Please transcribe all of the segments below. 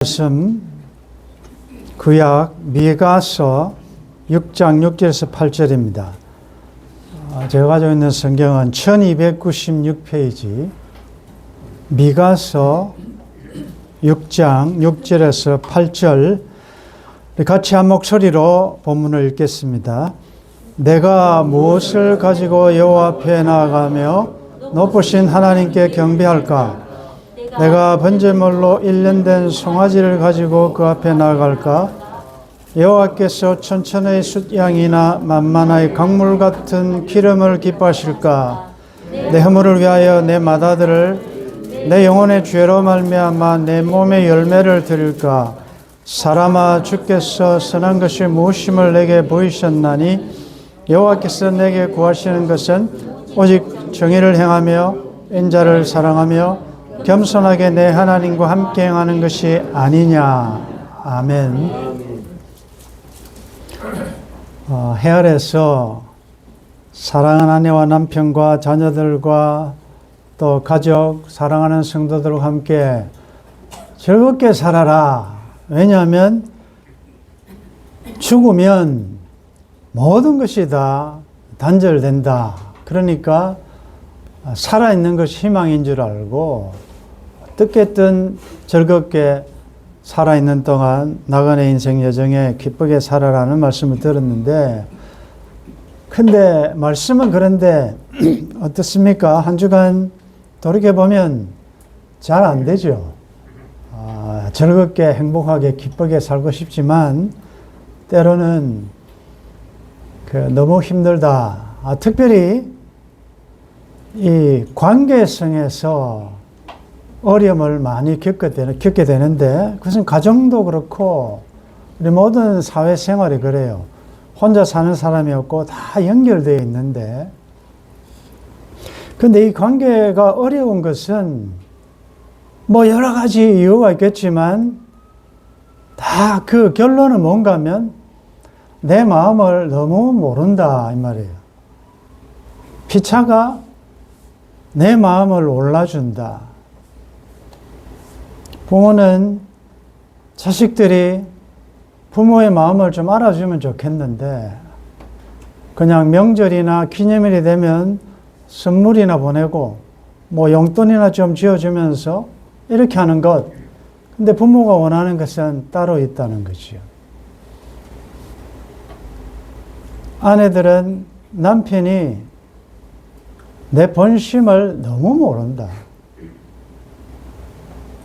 말씀 구약 미가서 6장 6절에서 8절입니다. 제가 가지고 있는 성경은 1296페이지 미가서 6장 6절에서 8절 같이 한 목소리로 본문을 읽겠습니다. 내가 무엇을 가지고 여호와 앞에 나아가며 높으신 하나님께 경배할까? 내가 번제물로 1년 된 송아지를 가지고 그 앞에 나아갈까? 여호와께서 천천의 숫양이나 만만의 강물 같은 기름을 기뻐하실까? 내 허물을 위하여 내 맏아들을 내 영혼의 죄로 말미암아 내 몸의 열매를 드릴까? 사람아, 주께서 선한 것이 무엇임을 내게 보이셨나니 여호와께서 내게 구하시는 것은 오직 정의를 행하며 인자를 사랑하며 겸손하게 내 하나님과 함께 행하는 것이 아니냐. 아멘. 해열에서 사랑하는 아내와 남편과 자녀들과 또 가족, 사랑하는 성도들과 함께 즐겁게 살아라. 왜냐하면 죽으면 모든 것이 다 단절된다. 그러니까 살아있는 것이 희망인 줄 알고 어떻게든 즐겁게 살아있는 동안 나간의 인생 여정에 기쁘게 살아라는 말씀을 들었는데, 근데 말씀은 그런데 어떻습니까? 한 주간 돌이켜보면 잘 안 되죠. 즐겁게 행복하게 기쁘게 살고 싶지만 때로는 너무 힘들다. 특별히 이 관계성에서 어려움을 많이 겪게 되는데, 그것은 가정도 그렇고 우리 모든 사회생활이 그래요. 혼자 사는 사람이 없고 다 연결되어 있는데, 근데 이 관계가 어려운 것은 뭐 여러 가지 이유가 있겠지만 다 그 결론은 뭔가 하면 내 마음을 너무 모른다 이 말이에요. 피차가 내 마음을 몰라준다. 부모는 자식들이 부모의 마음을 좀 알아주면 좋겠는데, 그냥 명절이나 기념일이 되면 선물이나 보내고 뭐 용돈이나 좀 지어주면서 이렇게 하는 것. 근데 부모가 원하는 것은 따로 있다는 거죠. 아내들은 남편이 내 본심을 너무 모른다.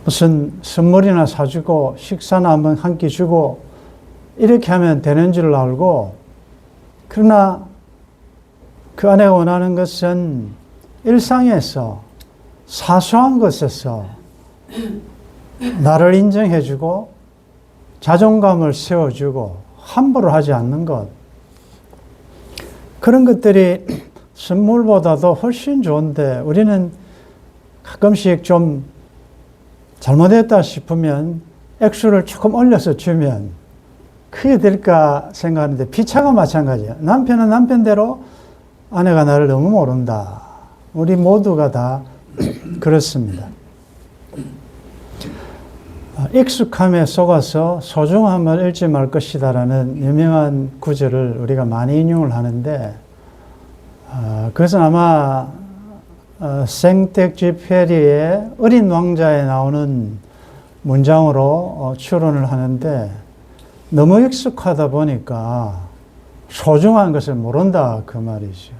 무슨 선물이나 사주고 식사나 한번 한 끼 주고 이렇게 하면 되는 줄 알고, 그러나 그 아내가 원하는 것은 일상에서 사소한 것에서 나를 인정해주고 자존감을 세워주고 함부로 하지 않는 것, 그런 것들이 선물보다도 훨씬 좋은데, 우리는 가끔씩 좀 잘못했다 싶으면 액수를 조금 올려서 주면 크게 될까 생각하는데, 피차가 마찬가지예요. 남편은 남편대로 아내가 나를 너무 모른다. 우리 모두가 다 그렇습니다. 익숙함에 속아서 소중함을 잃지 말 것이다라는 유명한 구절을 우리가 많이 인용을 하는데, 그것은 아마 생텍쥐페리의 어린 왕자에 나오는 문장으로 추론을 하는데, 너무 익숙하다 보니까 소중한 것을 모른다 그 말이죠.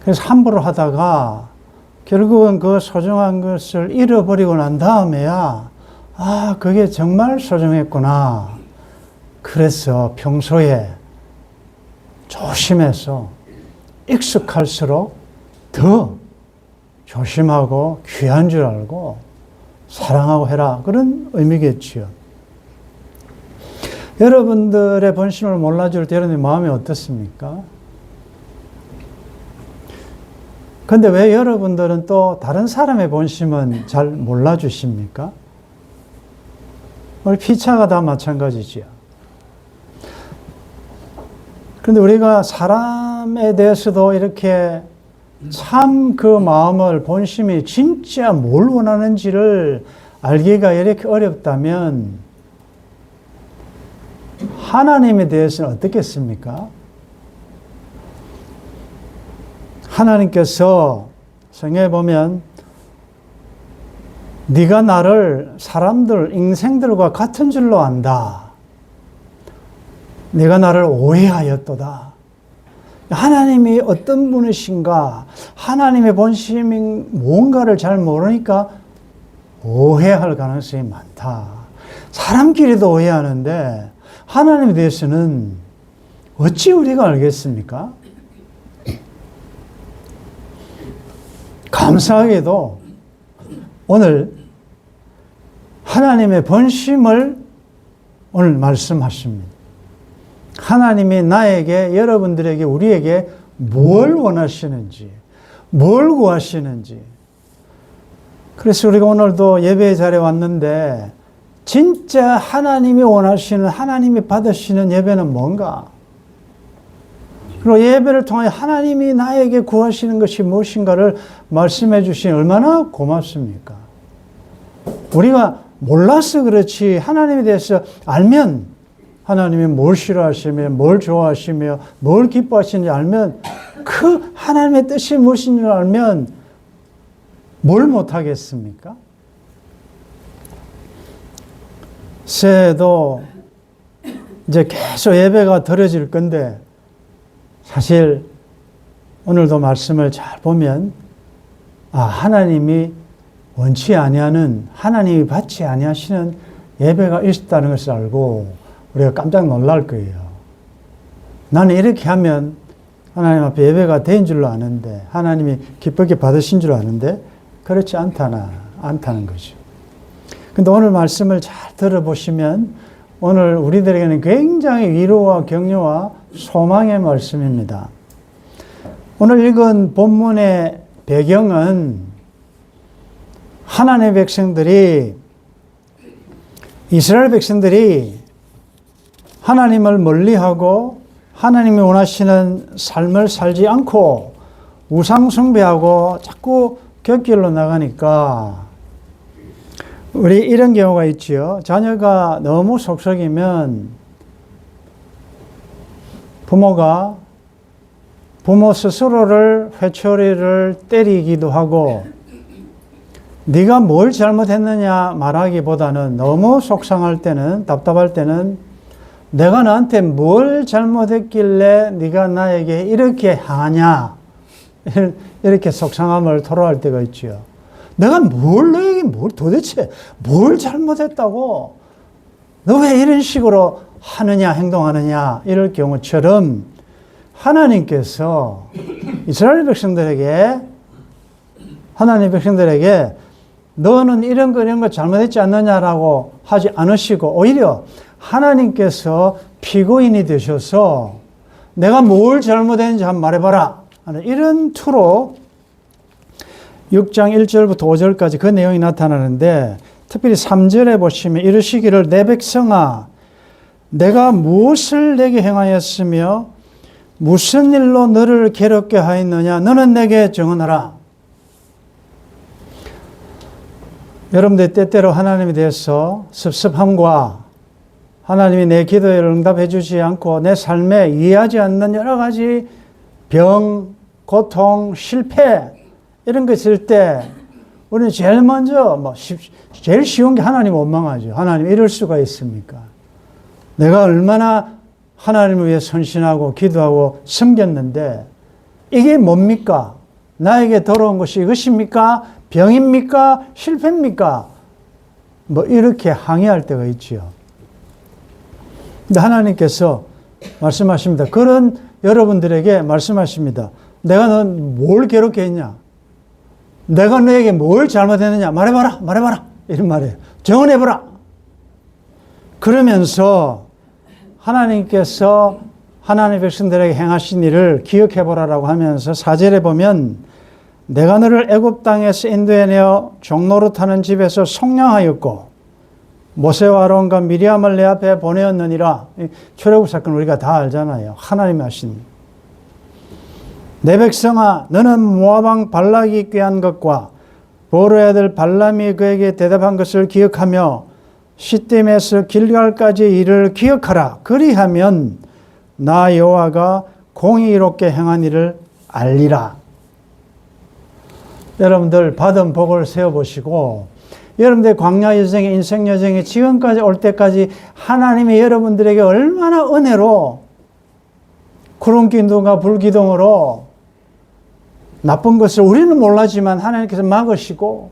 그래서 함부로 하다가 결국은 그 소중한 것을 잃어버리고 난 다음에야 그게 정말 소중했구나. 그래서 평소에 조심해서 익숙할수록 더 조심하고 귀한 줄 알고 사랑하고 해라. 그런 의미겠지요. 여러분들의 본심을 몰라줄 때 여러분의 마음이 어떻습니까? 근데 왜 여러분들은 또 다른 사람의 본심은 잘 몰라주십니까? 우리 피차가 다 마찬가지지요. 그런데 우리가 사람에 대해서도 이렇게 참 그 마음을, 본심이 진짜 뭘 원하는지를 알기가 이렇게 어렵다면 하나님에 대해서는 어떻겠습니까? 하나님께서 성경에 보면 네가 나를 사람들, 인생들과 같은 줄로 안다. 네가 나를 오해하였도다. 하나님이 어떤 분이신가, 하나님의 본심이 뭔가를 잘 모르니까 오해할 가능성이 많다. 사람끼리도 오해하는데 하나님에 대해서는 어찌 우리가 알겠습니까? 감사하게도 오늘 하나님의 본심을 오늘 말씀하십니다. 하나님이 나에게, 여러분들에게, 우리에게 뭘 원하시는지, 뭘 구하시는지. 그래서 우리가 오늘도 예배의 자리에 왔는데 진짜 하나님이 원하시는, 하나님이 받으시는 예배는 뭔가? 그리고 예배를 통해 하나님이 나에게 구하시는 것이 무엇인가를 말씀해 주시니 얼마나 고맙습니까? 우리가 몰라서 그렇지 하나님에 대해서 알면, 하나님이 뭘 싫어하시며 뭘 좋아하시며 뭘 기뻐하시는지 알면, 그 하나님의 뜻이 무엇인지 알면 뭘 못하겠습니까? 새해도 이제 계속 예배가 드려질 건데, 사실 오늘도 말씀을 잘 보면 하나님이 원치 아니하는, 하나님이 받지 아니하시는 예배가 있었다는 것을 알고 우리가 깜짝 놀랄 거예요. 나는 이렇게 하면 하나님 앞에 예배가 된 줄로 아는데, 하나님이 기쁘게 받으신 줄 아는데 그렇지 않다는 거죠. 근데 오늘 말씀을 잘 들어보시면 오늘 우리들에게는 굉장히 위로와 격려와 소망의 말씀입니다. 오늘 읽은 본문의 배경은 하나님의 백성들이, 이스라엘 백성들이 하나님을 멀리하고 하나님이 원하시는 삶을 살지 않고 우상 숭배하고 자꾸 곁길로 나가니까, 우리 이런 경우가 있지요. 자녀가 너무 속썩이면 부모가 부모 스스로를 회초리를 때리기도 하고, 네가 뭘 잘못했느냐 말하기보다는 너무 속상할 때는, 답답할 때는 내가 너한테 뭘 잘못했길래 네가 나에게 이렇게 하냐, 이렇게 속상함을 토로할 때가 있죠. 내가 너에게 도대체 뭘 잘못했다고, 너 왜 이런 식으로 하느냐, 행동하느냐, 이럴 경우처럼 하나님께서 이스라엘 백성들에게, 하나님 백성들에게 너는 이런 거 잘못했지 않느냐라고 하지 않으시고, 오히려 하나님께서 피고인이 되셔서 내가 뭘 잘못했는지 한번 말해봐라 하는 이런 투로 6장 1절부터 5절까지 그 내용이 나타나는데, 특별히 3절에 보시면 이르시기를 내 백성아, 내가 무엇을 내게 행하였으며 무슨 일로 너를 괴롭게 하였느냐, 너는 내게 정언하라. 여러분들 때때로 하나님에 대해서 섭섭함과 하나님이 내 기도에 응답해 주지 않고 내 삶에 이해하지 않는 여러 가지 병, 고통, 실패, 이런 거 있을 때 우리는 제일 먼저 제일 쉬운 게 하나님 원망하죠. 하나님 이럴 수가 있습니까? 내가 얼마나 하나님을 위해 헌신하고 기도하고 섬겼는데 이게 뭡니까? 나에게 돌아온 것이 이것입니까? 병입니까? 실패입니까? 이렇게 항의할 때가 있지요. 근데 하나님께서 말씀하십니다. 그런 여러분들에게 말씀하십니다. 내가 넌 뭘 괴롭게 했냐? 내가 너에게 뭘 잘못했느냐? 말해봐라. 이런 말이에요. 정언해봐라. 그러면서 하나님께서 하나님의 백성들에게 행하신 일을 기억해보라라고 하면서 4절에 보면 내가 너를 애굽 땅에서 인도해내어 종노릇하는 집에서 속량하였고 모세와 아론과 미리암을 내 앞에 보내었느니라. 출애굽 사건 우리가 다 알잖아요. 하나님이 하신. 내 백성아, 너는 모압 왕 발락이 꾀한 것과 보로의 아들 발람이 그에게 대답한 것을 기억하며 시딤에서 길갈까지의 일을 기억하라. 그리하면 나 여호와가 공의롭게 행한 일을 알리라. 여러분들 받은 복을 세워보시고 여러분들의 광야 여정의 인생 여정에 지금까지 올 때까지 하나님이 여러분들에게 얼마나 은혜로 구름 기둥과 불 기둥으로 나쁜 것을 우리는 몰랐지만 하나님께서 막으시고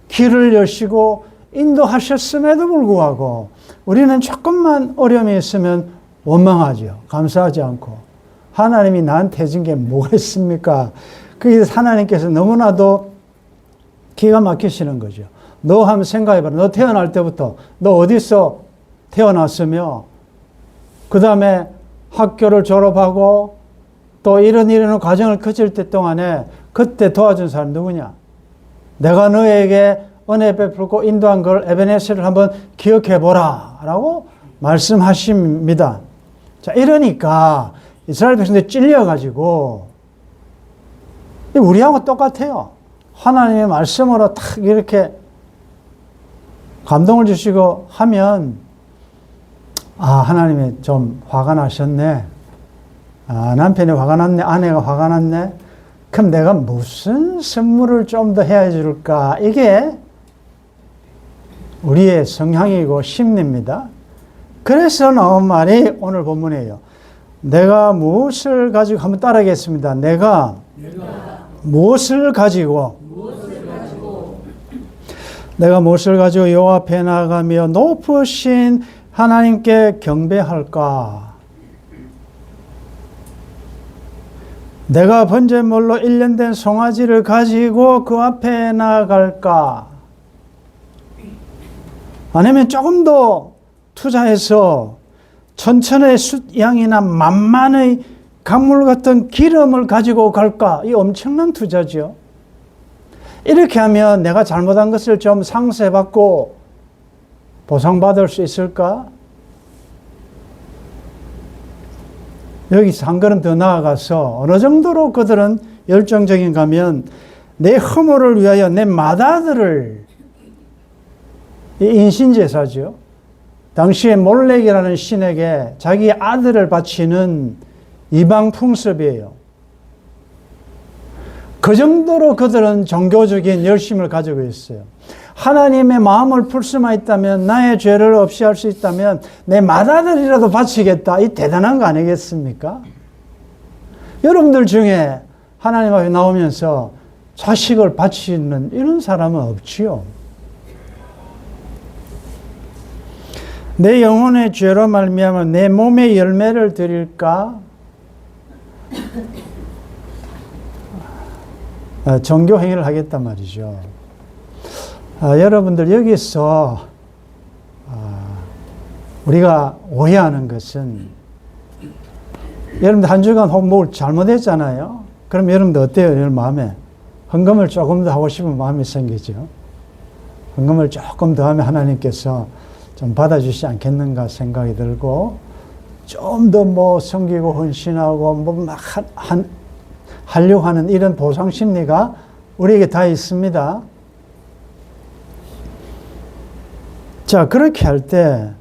길을 여시고 인도하셨음에도 불구하고 우리는 조금만 어려움이 있으면 원망하죠. 감사하지 않고. 하나님이 나한테 해준 게 뭐가 있습니까? 그래서 하나님께서 너무나도 기가 막히시는 거죠. 너 한번 생각해봐라. 너 태어날 때부터 너 어디서 태어났으며 그 다음에 학교를 졸업하고 또 이런 과정을 거칠 때 동안에 그때 도와준 사람 누구냐? 내가 너에게 은혜 베풀고 인도한 걸 에베네셀을 한번 기억해보라 라고 말씀하십니다. 자, 이러니까 이스라엘 백성들이 찔려가지고 우리하고 똑같아요. 하나님의 말씀으로 탁 이렇게 감동을 주시고 하면 하나님이 좀 화가 나셨네. 남편이 화가 났네. 아내가 화가 났네. 그럼 내가 무슨 선물을 좀 더 해야 줄까? 이게 우리의 성향이고 심리입니다. 그래서 나온 말이 오늘 본문이에요. 내가 무엇을 가지고 한번 따라하겠습니다. 내가 무엇을 가지고 내가 무엇을 가지고 여호와 앞에 나가며 높으신 하나님께 경배할까? 내가 번제물로 1년 된 송아지를 가지고 그 앞에 나아갈까? 아니면 조금 더 투자해서 천천의 숫양이나 만만의 강물 같은 기름을 가지고 갈까? 이 엄청난 투자죠. 이렇게 하면 내가 잘못한 것을 좀 상쇄받고 보상받을 수 있을까? 여기서 한 걸음 더 나아가서 어느 정도로 그들은 열정적인가 하면 내 허물을 위하여 내 맏아들을, 인신제사죠. 당시에 몰렉이라는 신에게 자기 아들을 바치는 이방 풍습이에요. 그 정도로 그들은 종교적인 열심을 가지고 있어요. 하나님의 마음을 풀 수만 있다면, 나의 죄를 없이 할 수 있다면 내 맏아들이라도 바치겠다. 이 대단한 거 아니겠습니까? 여러분들 중에 하나님 앞에 나오면서 자식을 바치는 이런 사람은 없지요. 내 영혼의 죄로 말미암아 내 몸의 열매를 드릴까? 종교 행위를 하겠단 말이죠. 여러분들 여기서 우리가 오해하는 것은, 여러분들 한 주간 혹 뭘 잘못했잖아요. 그럼 여러분들 어때요? 여러분 마음에 헌금을 조금 더 하고 싶은 마음이 생기죠. 헌금을 조금 더 하면 하나님께서 좀 받아주시지 않겠는가 생각이 들고, 좀 더 뭐 섬기고 헌신하고 뭐 막 하려고 하는 이런 보상 심리가 우리에게 다 있습니다. 자, 그렇게 할 때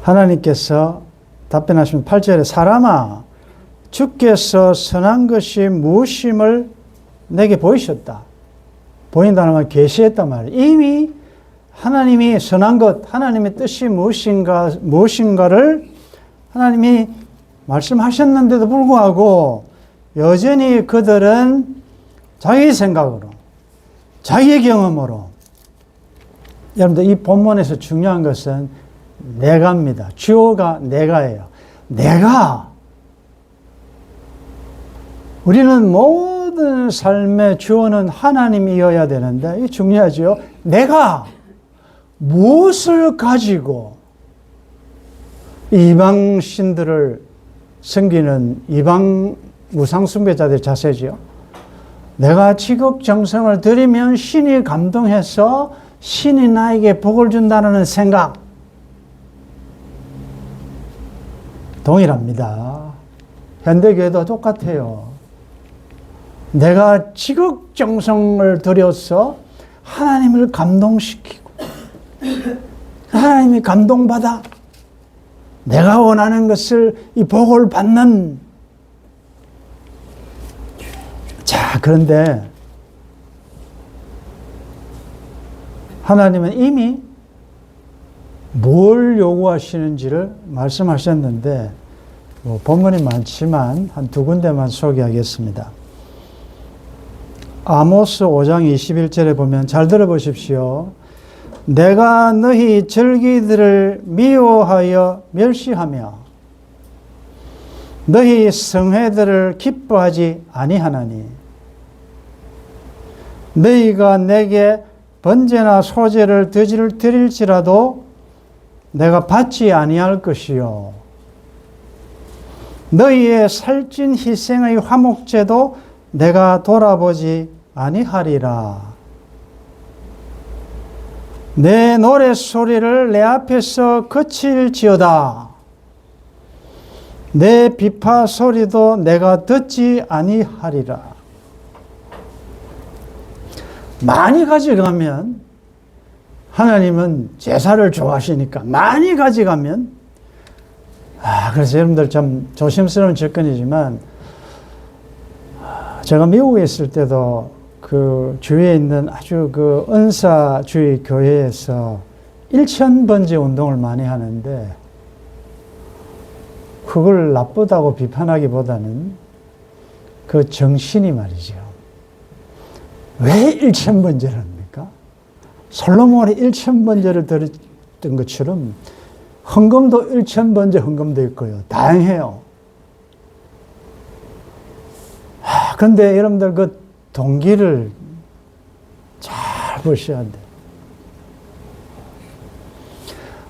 하나님께서 답변하시면 8절에 사람아, 주께서 선한 것이 무엇임을 내게 보이셨다. 보인다는 말 계시했단 말이에요. 이미 하나님이 선한 것, 하나님의 뜻이 무엇인가를 하나님이 말씀하셨는데도 불구하고 여전히 그들은 자기 생각으로, 자기의 경험으로. 여러분들 이 본문에서 중요한 것은 내가입니다. 주어가 내가예요. 내가. 우리는 모든 삶의 주어는 하나님이어야 되는데, 이게 중요하죠. 내가 무엇을 가지고 이방 신들을 섬기는 이방 우상 숭배자들의 자세죠. 내가 지극정성을 드리면 신이 감동해서 신이 나에게 복을 준다는 생각. 동일합니다. 현대교회도 똑같아요. 내가 지극정성을 들여서 하나님을 감동시키고 하나님이 감동받아 내가 원하는 것을 이 복을 받는. 자, 그런데 하나님은 이미 뭘 요구하시는지를 말씀하셨는데 본문이 많지만 한 두 군데만 소개하겠습니다. 아모스 5장 21절에 보면 잘 들어보십시오. 내가 너희 절기들을 미워하여 멸시하며 너희 성회들을 기뻐하지 아니하나니 너희가 내게 번제나 소제를 드릴지라도 내가 받지 아니할 것이요 너희의 살찐 희생의 화목제도 내가 돌아보지 아니하리라. 내 노랫소리를 내 앞에서 그칠지어다. 내 비파 소리도 내가 듣지 아니하리라. 많이 가져가면 하나님은 제사를 좋아하시니까 많이 가져가면 그래서 여러분들 좀 조심스러운 접근이지만 제가 미국에 있을 때도 그 주위에 있는 아주 그 은사주의 교회에서 1000번째 운동을 많이 하는데 그걸 나쁘다고 비판하기보다는 그 정신이 말이죠. 왜 1000번째를 합니까? 솔로몬이 1000번째를 드렸던 것처럼 헌금도 1000번째 헌금도 있고요. 다양해요. 그런데 여러분들 그 동기를 잘 보셔야 돼요.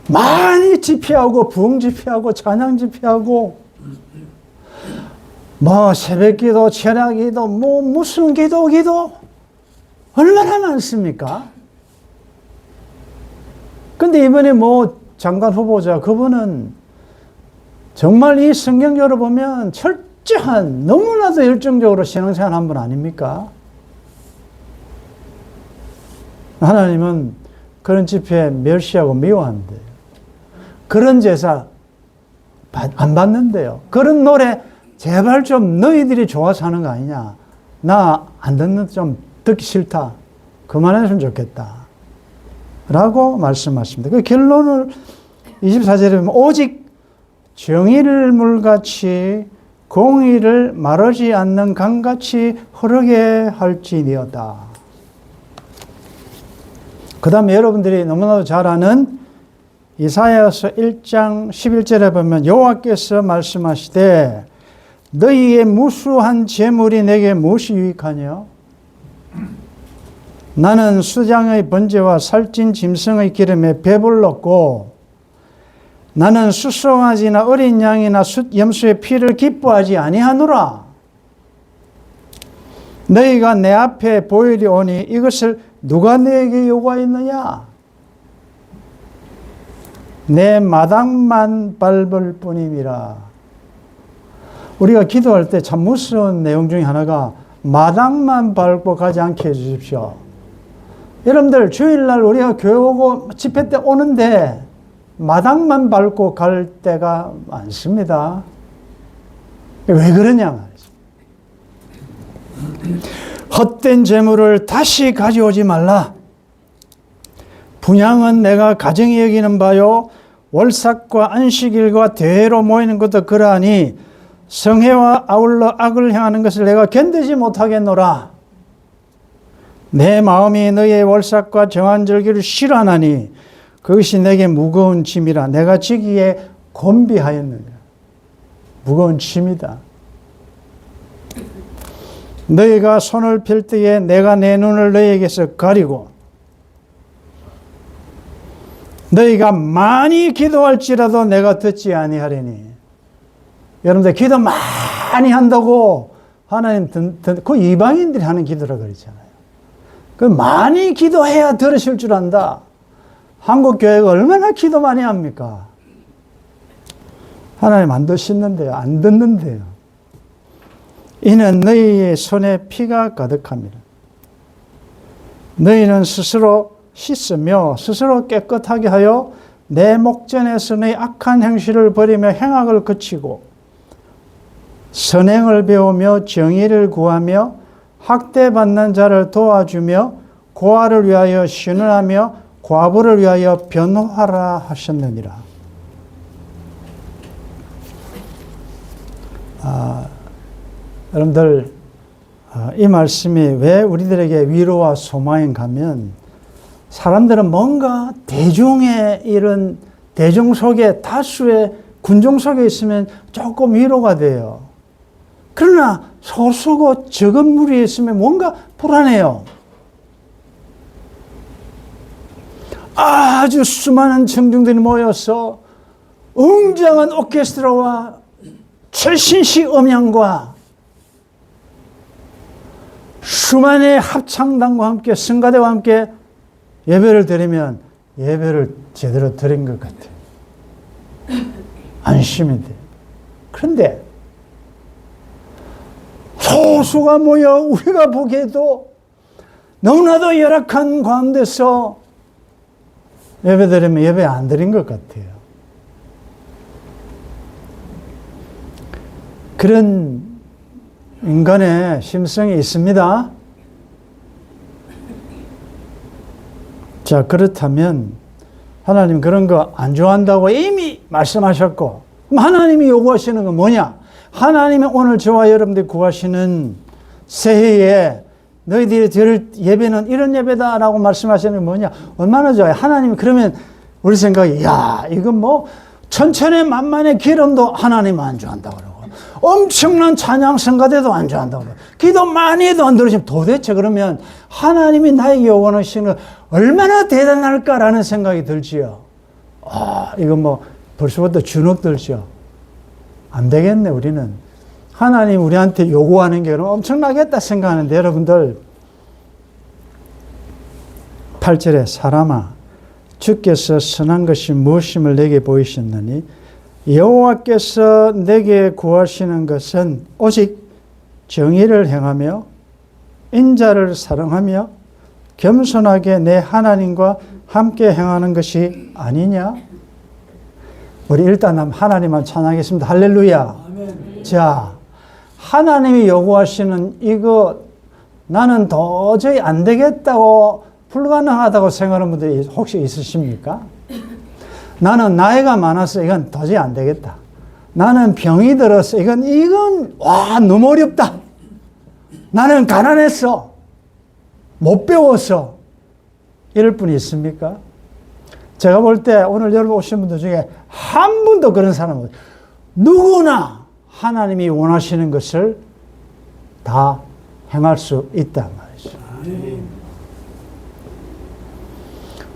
많이 집회하고 부흥 집회하고 찬양 집회하고 뭐 새벽 기도, 철야 기도, 뭐 무슨 기도 얼마나 많습니까? 근데 이번에 뭐 장관 후보자 그분은 정말 이 성경적으로 보면 철저한 너무나도 열정적으로 신앙생활 한 분 아닙니까? 하나님은 그런 집회 멸시하고 미워한대요. 그런 제사 안 받는데요. 그런 노래 제발 좀 너희들이 좋아서 하는 거 아니냐. 나 안 듣는 좀 듣기 싫다. 그만했으면 좋겠다. 라고 말씀하십니다. 그 결론을 24절에 보면 오직 정의를 물같이 공의를 마르지 않는 강같이 흐르게 할지니어다. 그 다음에 여러분들이 너무나도 잘 아는 이사야서 1장 11절에 보면 여호와께서 말씀하시되 너희의 무수한 재물이 내게 무엇이 유익하냐? 나는 수장의 번제와 살찐 짐승의 기름에 배불렀고 나는 수송아지나 어린 양이나 염소의 피를 기뻐하지 아니하노라. 너희가 내 앞에 보일이 오니 이것을 누가 너에게 요구하였느냐? 내 마당만 밟을 뿐임이라. 우리가 기도할 때 참 무서운 내용 중에 하나가 마당만 밟고 가지 않게 해주십시오. 여러분들 주일날 우리가 교회 오고 집회 때 오는데 마당만 밟고 갈 때가 많습니다. 왜 그러냐 말이죠. 헛된 재물을 다시 가져오지 말라. 분향은 내가 가정이 여기는 바요 월삭과 안식일과 대회로 모이는 것도 그러하니 성회와 아울러 악을 행하는 것을 내가 견디지 못하겠노라. 내 마음이 너희의 월삭과 정한절기를 싫어하나니 그것이 내게 무거운 짐이라. 내가 지기에 곤비하였느니라. 무거운 짐이다. 너희가 손을 펼 때에 내가 내 눈을 너희에게서 가리고 너희가 많이 기도할지라도 내가 듣지 아니하리니. 여러분들 기도 많이 한다고 하나님 그 이방인들이 하는 기도라 그랬잖아요. 그 많이 기도해야 들으실 줄 안다. 한국 교회가 얼마나 기도 많이 합니까? 하나님 안 듣는데요. 안 듣는데요. 이는 너희의 손에 피가 가득함이라. 너희는 스스로 씻으며 스스로 깨끗하게 하여 내 목전에서 너희 악한 행실을 버리며 행악을 그치고 선행을 배우며 정의를 구하며 학대받는 자를 도와주며 고아를 위하여 신원하며 과부를 위하여 변호하라 하셨느니라. 여러분들, 이 말씀이 왜 우리들에게 위로와 소망인가 하면, 사람들은 뭔가 대중의 이런 대중 속에, 다수의 군중 속에 있으면 조금 위로가 돼요. 그러나 소수고 적은 무리에 있으면 뭔가 불안해요. 아주 수많은 청중들이 모여서 웅장한 오케스트라와 최신식 음향과 수많은 합창단과 함께 성가대와 함께 예배를 드리면 예배를 제대로 드린 것 같아요. 안심이 돼요. 그런데 소수가 모여 우리가 보기에도 너무나도 열악한 가운데서 예배 드리면 예배 안 드린 것 같아요. 그런 인간의 심성이 있습니다. 자, 그렇다면 하나님 그런 거 안 좋아한다고 이미 말씀하셨고, 그럼 하나님이 요구하시는 건 뭐냐? 하나님이 오늘 저와 여러분들이 구하시는 새해에 너희들이 드릴 예배는 이런 예배다라고 말씀하시는 게 뭐냐? 얼마나 좋아요. 하나님이 그러면 우리 생각에, 야, 이건 뭐 천천의 만만의 기름도 하나님 안 좋아한다고 그러고, 엄청난 찬양 성가대도 안 좋아한다고 그러고, 기도 많이 해도 안 들으시면 도대체 그러면 하나님이 나에게 요구하시는 건 얼마나 대단할까라는 생각이 들지요. 이건 뭐 벌써부터 주눅 들죠. 안 되겠네. 우리는 하나님 우리한테 요구하는 게 엄청나겠다 생각하는데, 여러분들 8절에 사람아 주께서 선한 것이 무엇임을 내게 보이셨느니 여호와께서 내게 구하시는 것은 오직 정의를 행하며 인자를 사랑하며 겸손하게 내 하나님과 함께 행하는 것이 아니냐? 우리 일단 하나님만 찬양하겠습니다. 할렐루야. 아멘. 자, 하나님이 요구하시는 이거 나는 도저히 안 되겠다고, 불가능하다고 생각하는 분들이 혹시 있으십니까? 나는 나이가 많아서 이건 도저히 안 되겠다. 나는 병이 들어서 이건 너무 어렵다. 나는 가난했어. 못 배워서. 이럴 분이 있습니까? 제가 볼 때 오늘 여러분 오신 분들 중에 한 분도 그런 사람은 없어요. 누구나 하나님이 원하시는 것을 다 행할 수 있단 말이죠.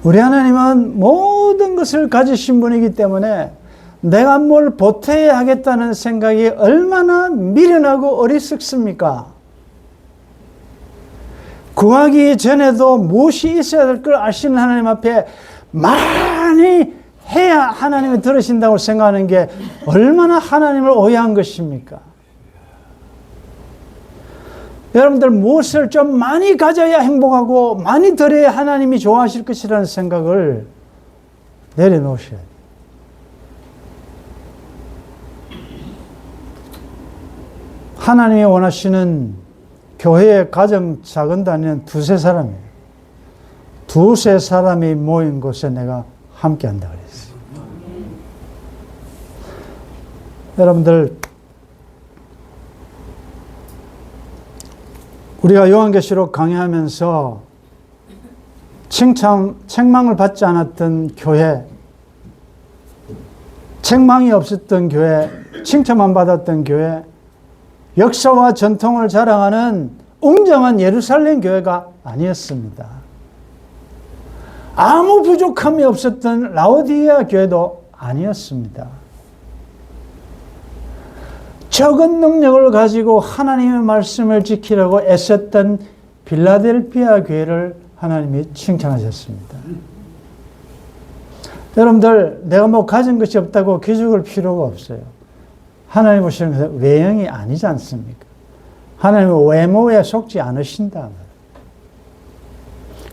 우리 하나님은 모든 것을 가지신 분이기 때문에 내가 뭘 보태야 하겠다는 생각이 얼마나 미련하고 어리석습니까? 구하기 전에도 무엇이 있어야 될 걸 아시는 하나님 앞에 많이 해야 하나님이 들으신다고 생각하는 게 얼마나 하나님을 오해한 것입니까? 여러분들 무엇을 좀 많이 가져야 행복하고 많이 드려야 하나님이 좋아하실 것이라는 생각을 내려놓으셔야 돼요. 하나님이 원하시는 교회의 가정 작은 단위는 두세 사람이에요. 두세 사람이 모인 곳에 내가 함께 한다 그랬어요. 여러분들, 우리가 요한계시록 강의하면서 책망을 받지 않았던 교회, 책망이 없었던 교회, 칭찬만 받았던 교회, 역사와 전통을 자랑하는 웅장한 예루살렘 교회가 아니었습니다. 아무 부족함이 없었던 라오디게아 교회도 아니었습니다. 적은 능력을 가지고 하나님의 말씀을 지키려고 애썼던 빌라델피아 교회를 하나님이 칭찬하셨습니다. 여러분들, 내가 뭐 가진 것이 없다고 기죽을 필요가 없어요. 하나님 보시는 것은 외형이 아니지 않습니까? 하나님의 외모에 속지 않으신다.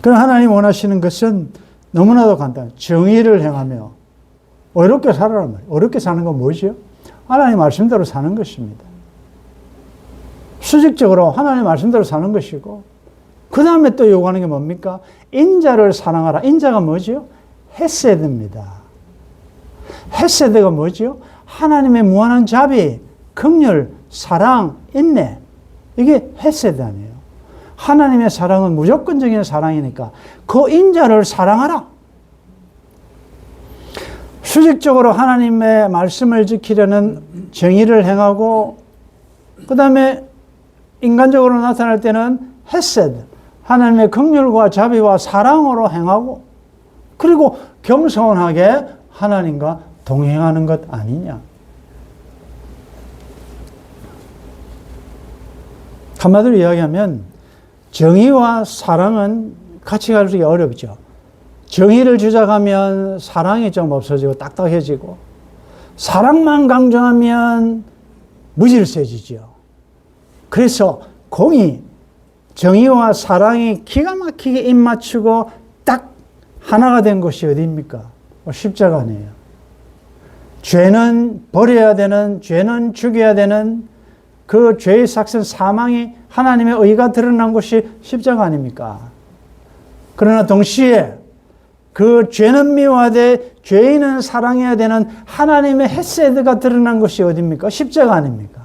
그럼 하나님 원하시는 것은 너무나도 간단해요. 정의를 행하며 어렵게 살아란 말이에요. 어렵게 사는 건 뭐죠? 하나님 말씀대로 사는 것입니다. 수직적으로 하나님 말씀대로 사는 것이고, 그 다음에 또 요구하는 게 뭡니까? 인자를 사랑하라. 인자가 뭐죠? 헤세드입니다. 헤세드가 뭐죠? 하나님의 무한한 자비, 긍휼, 사랑, 인내. 이게 헤세드 아니에요. 하나님의 사랑은 무조건적인 사랑이니까 그 인자를 사랑하라. 수직적으로 하나님의 말씀을 지키려는 정의를 행하고, 그 다음에 인간적으로 나타날 때는 헤세드, 하나님의 긍휼과 자비와 사랑으로 행하고, 그리고 겸손하게 하나님과 동행하는 것 아니냐. 한마디로 이야기하면 정의와 사랑은 같이 가기 어렵죠. 정의를 주장하면 사랑이 좀 없어지고 딱딱해지고, 사랑만 강조하면 무질서지죠. 그래서 공의, 정의와 사랑이 기가 막히게 입맞추고 딱 하나가 된 것이 어디입니까? 십자가네요. 죄는 버려야 되는, 죄는 죽여야 되는 그 죄의 삭선 사망이 하나님의 의가 드러난 것이 십자가 아닙니까? 그러나 동시에 그 죄는 미워하되 죄인은 사랑해야 되는 하나님의 헤세드가 드러난 것이 어디입니까? 십자가 아닙니까?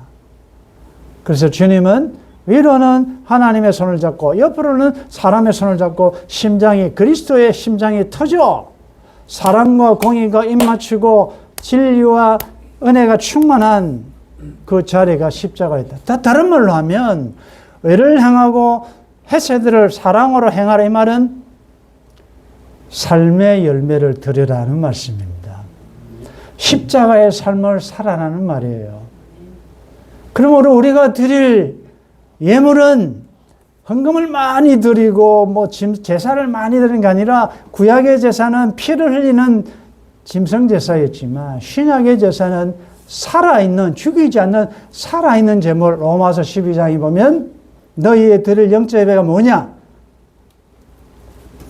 그래서 주님은 위로는 하나님의 손을 잡고 옆으로는 사람의 손을 잡고 심장이, 그리스도의 심장이 터져 사랑과 공의가 입맞추고 진리와 은혜가 충만한 그 자리가 십자가이다. 다른 말로 하면 의를 행하고 헤세드를 사랑으로 행하라, 이 말은 삶의 열매를 드리라는 말씀입니다. 십자가의 삶을 살아라는 말이에요. 그러므로 우리가 드릴 예물은 헌금을 많이 드리고 뭐 제사를 많이 드리는 게 아니라, 구약의 제사는 피를 흘리는 짐승 제사였지만 신약의 제사는 살아있는, 죽이지 않는 살아있는 제물, 로마서 12장에 보면 너희의 드릴 영적 예배가 뭐냐?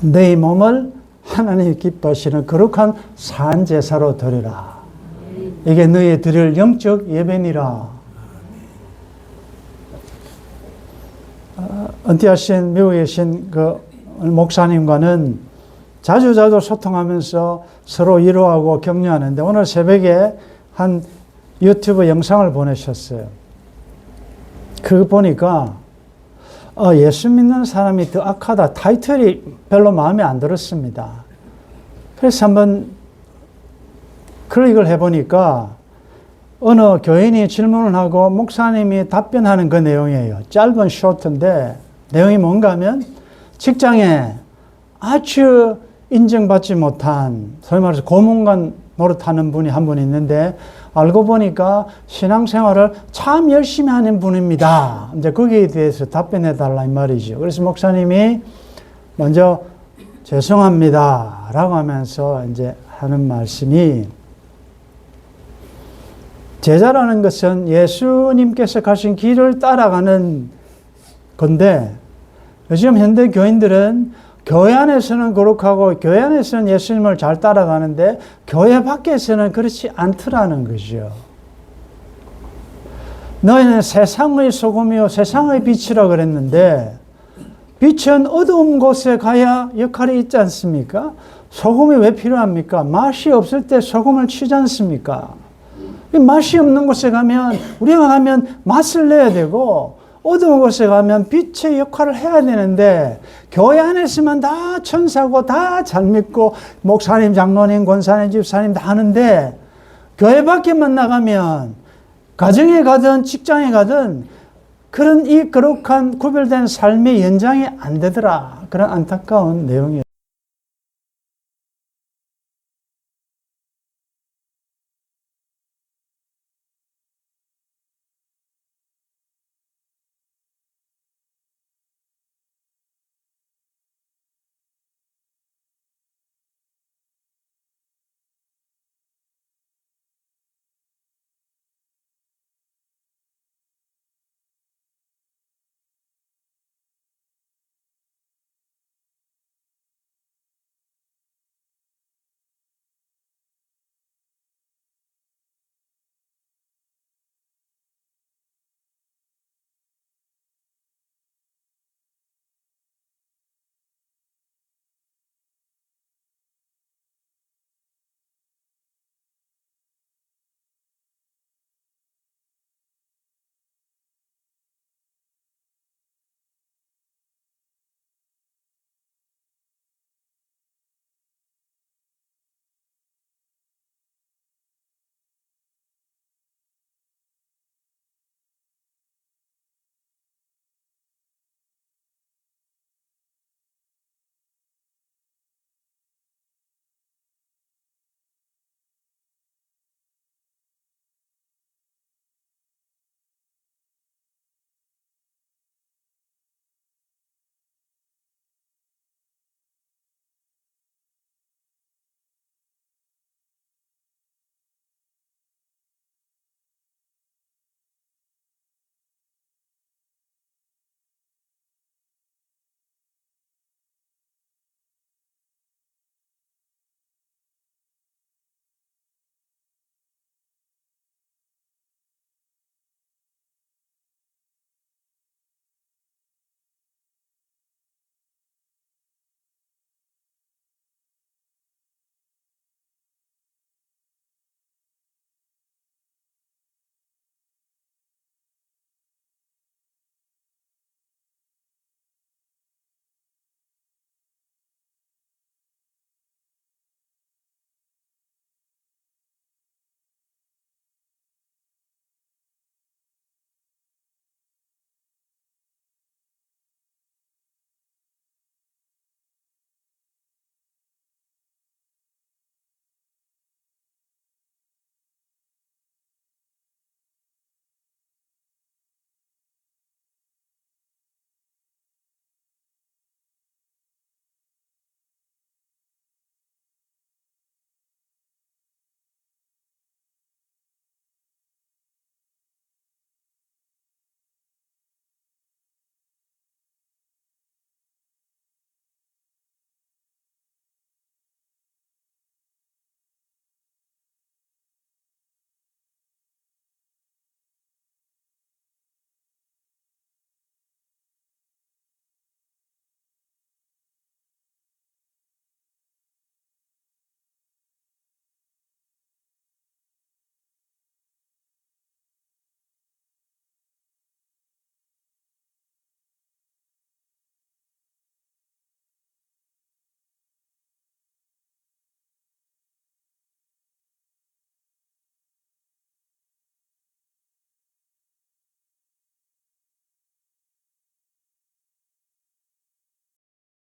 너희 몸을 하나님이 기뻐하시는 거룩한 산제사로 드리라. 이게 너희의 드릴 영적 예배니라. 은퇴하신 미국에 계신 그 목사님과는 자주 소통하면서 서로 위로하고 격려하는데, 오늘 새벽에 한 유튜브 영상을 보내셨어요. 그거 보니까 예수 믿는 사람이 더 악하다, 타이틀이 별로 마음에 안 들었습니다. 그래서 한번 클릭을 해보니까 어느 교인이 질문을 하고 목사님이 답변하는 그 내용이에요. 짧은 쇼트인데 내용이 뭔가 하면, 직장에 아주 인정받지 못한, 소위 말해서 고문관 노릇하는 분이 한 분 있는데, 알고 보니까 신앙생활을 참 열심히 하는 분입니다. 이제 거기에 대해서 답변해 달라 이 말이죠. 그래서 목사님이 먼저 죄송합니다 라고 하면서 이제 하는 말씀이, 제자라는 것은 예수님께서 가신 길을 따라가는 건데, 요즘 현대 교인들은 교회 안에서는 거룩하고 교회 안에서는 예수님을 잘 따라가는데 교회 밖에서는 그렇지 않더라는 거죠. 너희는 세상의 소금이요 세상의 빛이라 그랬는데, 빛은 어두운 곳에 가야 역할이 있지 않습니까? 소금이 왜 필요합니까? 맛이 없을 때 소금을 치지 않습니까? 맛이 없는 곳에 가면, 우리가 가면 맛을 내야 되고, 어두운 곳에 가면 빛의 역할을 해야 되는데, 교회 안에서만 다 천사고 다 잘 믿고 목사님, 장로님, 권사님, 집사님 다 하는데, 교회 밖에만 나가면 가정에 가든 직장에 가든 그런 이 거룩한 구별된 삶의 연장이 안 되더라. 그런 안타까운 내용이에요.